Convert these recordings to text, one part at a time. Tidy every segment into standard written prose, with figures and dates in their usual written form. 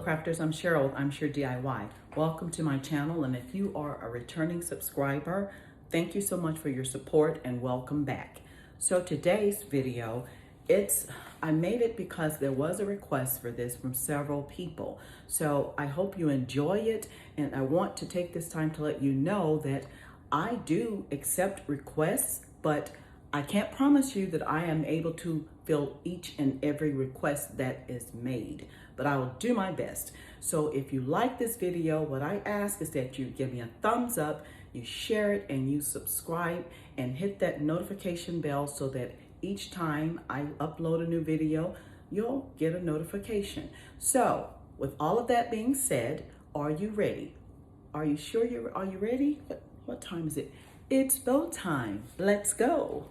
crafters, I'm Shirrell with Imshirr DIY. Welcome to my channel, and if you are a returning subscriber, thank you so much for your support and welcome back. So today's video, I made it because there was a request for this from several people. So I hope you enjoy it, and I want to take this time to let you know that I do accept requests, but I can't promise you that I am able to fill each and every request that is made, but I will do my best. So if you like this video, what I ask is that you give me a thumbs up, you share it, and you subscribe and hit that notification bell so that each time I upload a new video, you'll get a notification. So with all of that being said, are you ready? Are you sure are you ready? What time is it? It's bow time. Let's go.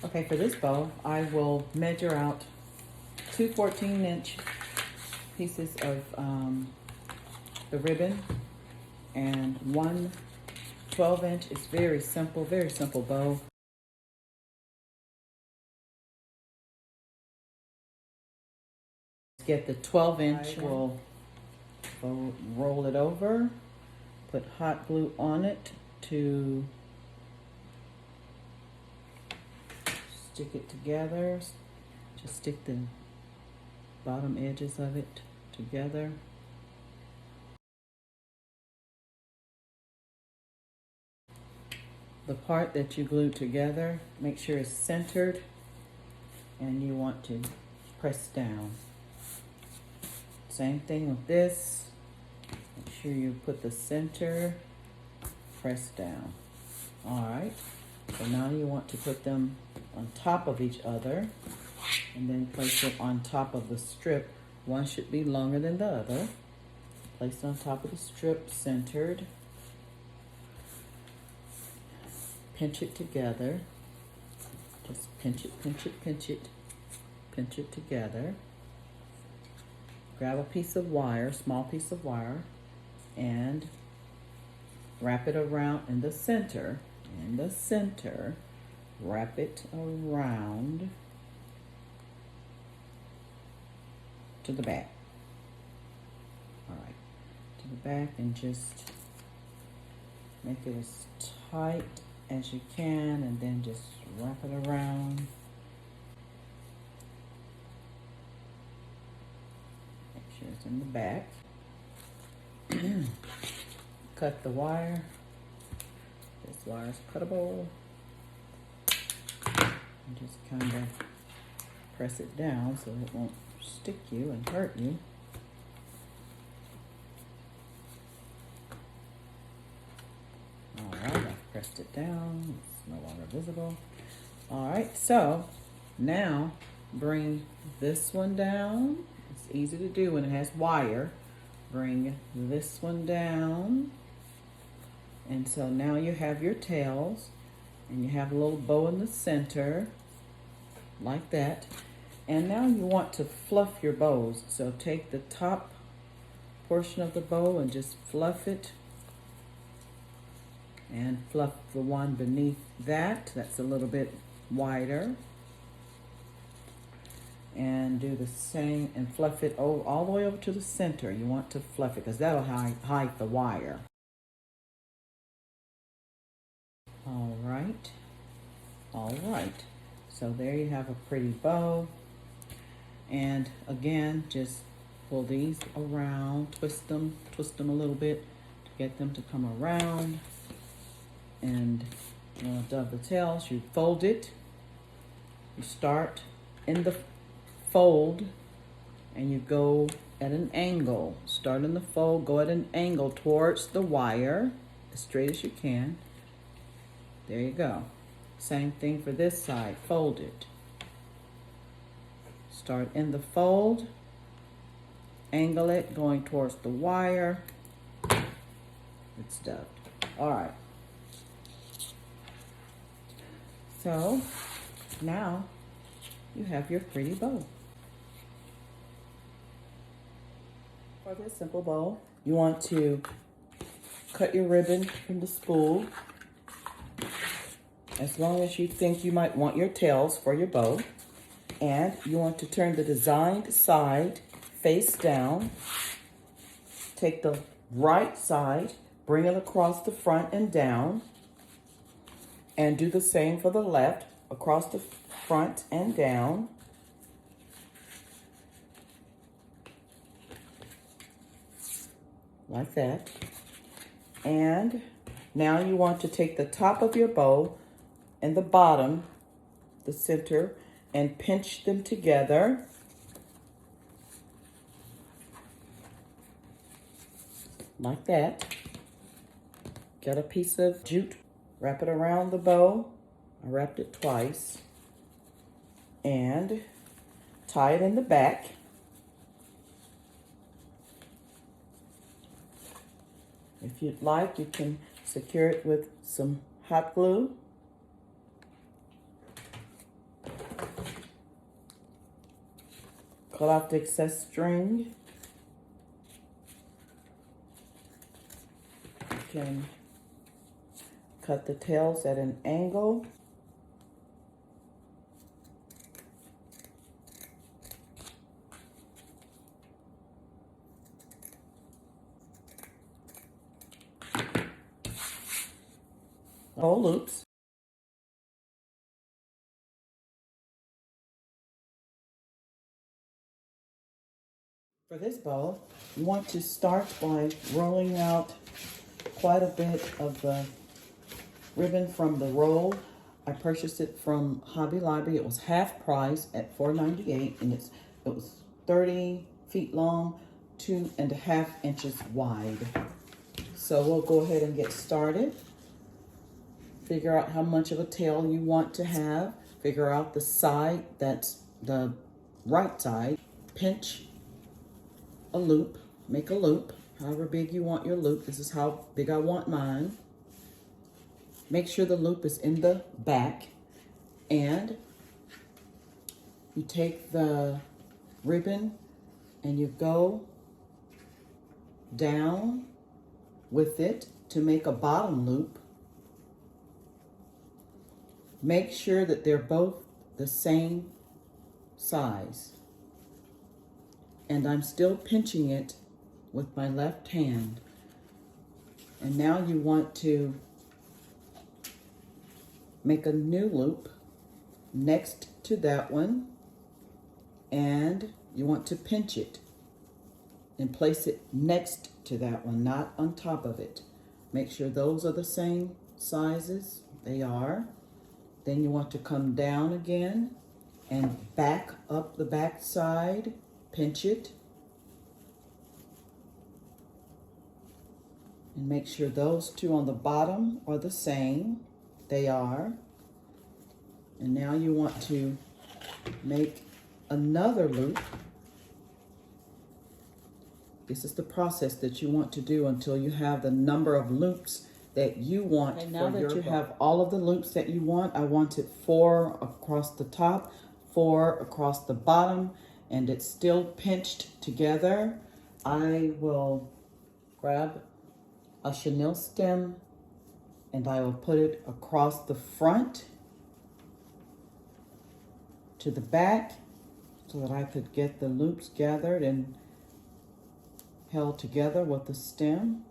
Okay, for this bow, I will measure out two 14-inch pieces of the ribbon and one 12-inch. It's very simple bow. Get the 12-inch, we'll roll it over, put hot glue on it to stick it together. Just stick the bottom edges of it together. The part that you glue together, make sure it's centered, and you want to press down. Same thing with this. Make sure you put the center, press down. All right, so now you want to put them on top of each other and then place it on top of the strip. One should be longer than the other. Place it on top of the strip, centered. Pinch it together. Just pinch it, pinch it, pinch it. Pinch it together. Grab a piece of wire, small piece of wire, and wrap it around in the center. In the center, wrap it around to the back. All right, to the back, and just make it as tight as you can, and then just wrap it around. Make sure it's in the back. Cut the wire. This wire is cuttable. And just kind of press it down so it won't stick you and hurt you. All right, I've pressed it down. It's no longer visible. All right, so now bring this one down. It's easy to do when it has wire. Bring this one down. And so now you have your tails, and you have a little bow in the center, like that. And now you want to fluff your bows. So take the top portion of the bow and just fluff it. And fluff the one beneath that. That's a little bit wider. And do the same and fluff it all the way over to the center. You want to fluff it because that'll hide the wire. All right, so there you have a pretty bow. And again, just pull these around, twist them a little bit to get them to come around. And you want to dove the tails, you fold it. You start in the fold and you go at an angle. Start in the fold, go at an angle towards the wire, as straight as you can. There you go. Same thing for this side, fold it. Start in the fold, angle it, going towards the wire. It's done. All right. So now you have your pretty bow. For this simple bow, you want to cut your ribbon from the spool as long as you think you might want your tails for your bow. And you want to turn the designed side face down. Take the right side, bring it across the front and down. And do the same for the left, across the front and down. Like that. And now you want to take the top of your bow and the bottom, the center, and pinch them together. Like that. Get a piece of jute, wrap it around the bow. I wrapped it twice. And tie it in the back. If you'd like, you can secure it with some hot glue. Cut off the excess string. You can cut the tails at an angle. Whole loops. For this bow, you want to start by rolling out quite a bit of the ribbon from the roll. I purchased it from Hobby Lobby. It was half price at $4.98, and it was 30 feet long, 2.5 inches wide. So we'll go ahead and get started. Figure out how much of a tail you want to have. Figure out the side, that's the right side. Pinch a loop, make a loop, however big you want your loop. This is how big I want mine. Make sure the loop is in the back, and you take the ribbon and you go down with it to make a bottom loop. Make sure that they're both the same size. And I'm still pinching it with my left hand. And now you want to make a new loop next to that one, and you want to pinch it and place it next to that one, not on top of it. Make sure those are the same sizes. They are. Then you want to come down again and back up the back side, pinch it, and make sure those two on the bottom are the same. They are. And now you want to make another loop. This is the process that you want to do until you have the number of loops that you want. And now that you have all of the loops that you want, I wanted 4 across the top, 4 across the bottom, and it's still pinched together. I will grab a chenille stem and I will put it across the front to the back so that I could get the loops gathered and held together with the stem.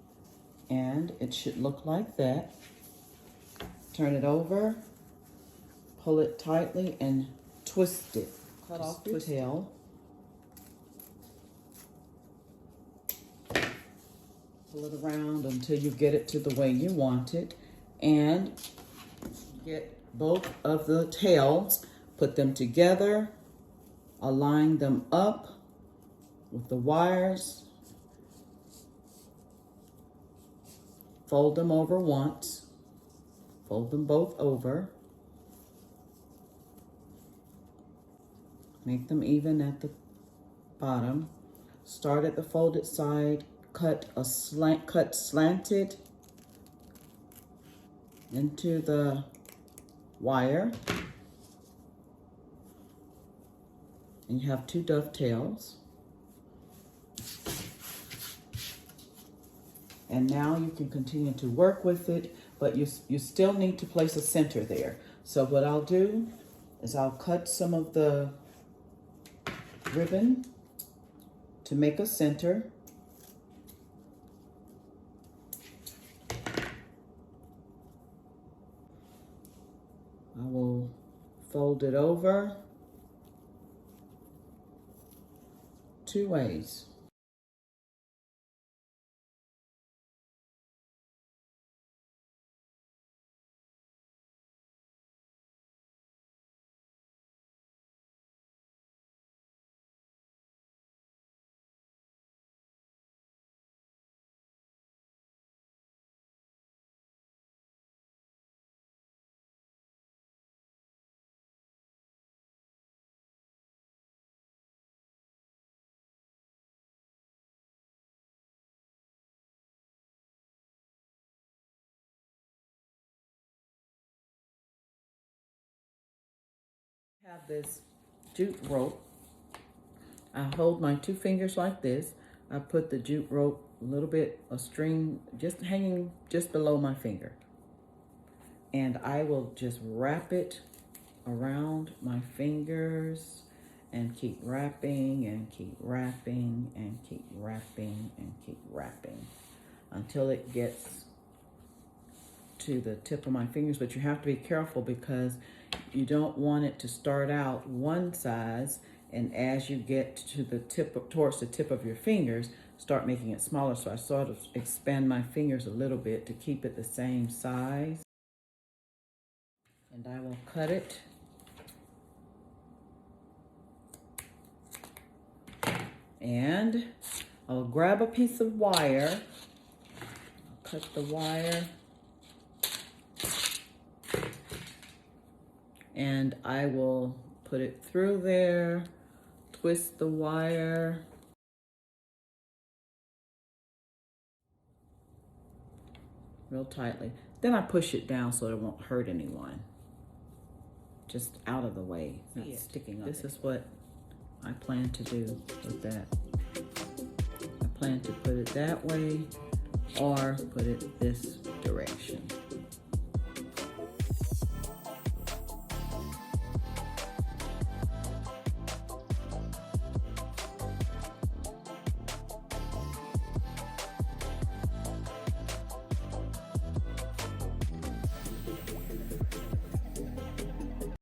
And it should look like that. Turn it over, pull it tightly, and twist it. Cut off the tail. Pull it around until you get it to the way you want it. And get both of the tails, put them together, align them up with the wires. Fold them over once, fold them both over, make them even at the bottom, start at the folded side, cut slanted into the wire, and you have 2 dovetails. And now you can continue to work with it, but you still need to place a center there. So what I'll do is I'll cut some of the ribbon to make a center. I will fold it over 2 ways. I have this jute rope. I hold my 2 fingers like this. I put the jute rope a little bit, a string just hanging just below my finger. And I will just wrap it around my fingers and keep wrapping and keep wrapping and keep wrapping and keep wrapping until it gets to the tip of my fingers. But you have to be careful because you don't want it to start out one size, and as you get to the tip, towards the tip of your fingers, start making it smaller. So I sort of expand my fingers a little bit to keep it the same size. And I will cut it. And I'll grab a piece of wire. I'll cut the wire. And I will put it through there, twist the wire. Real tightly. Then I push it down so it won't hurt anyone. Just out of the way, not sticking up. This is what I plan to do with that. I plan to put it that way or put it this direction.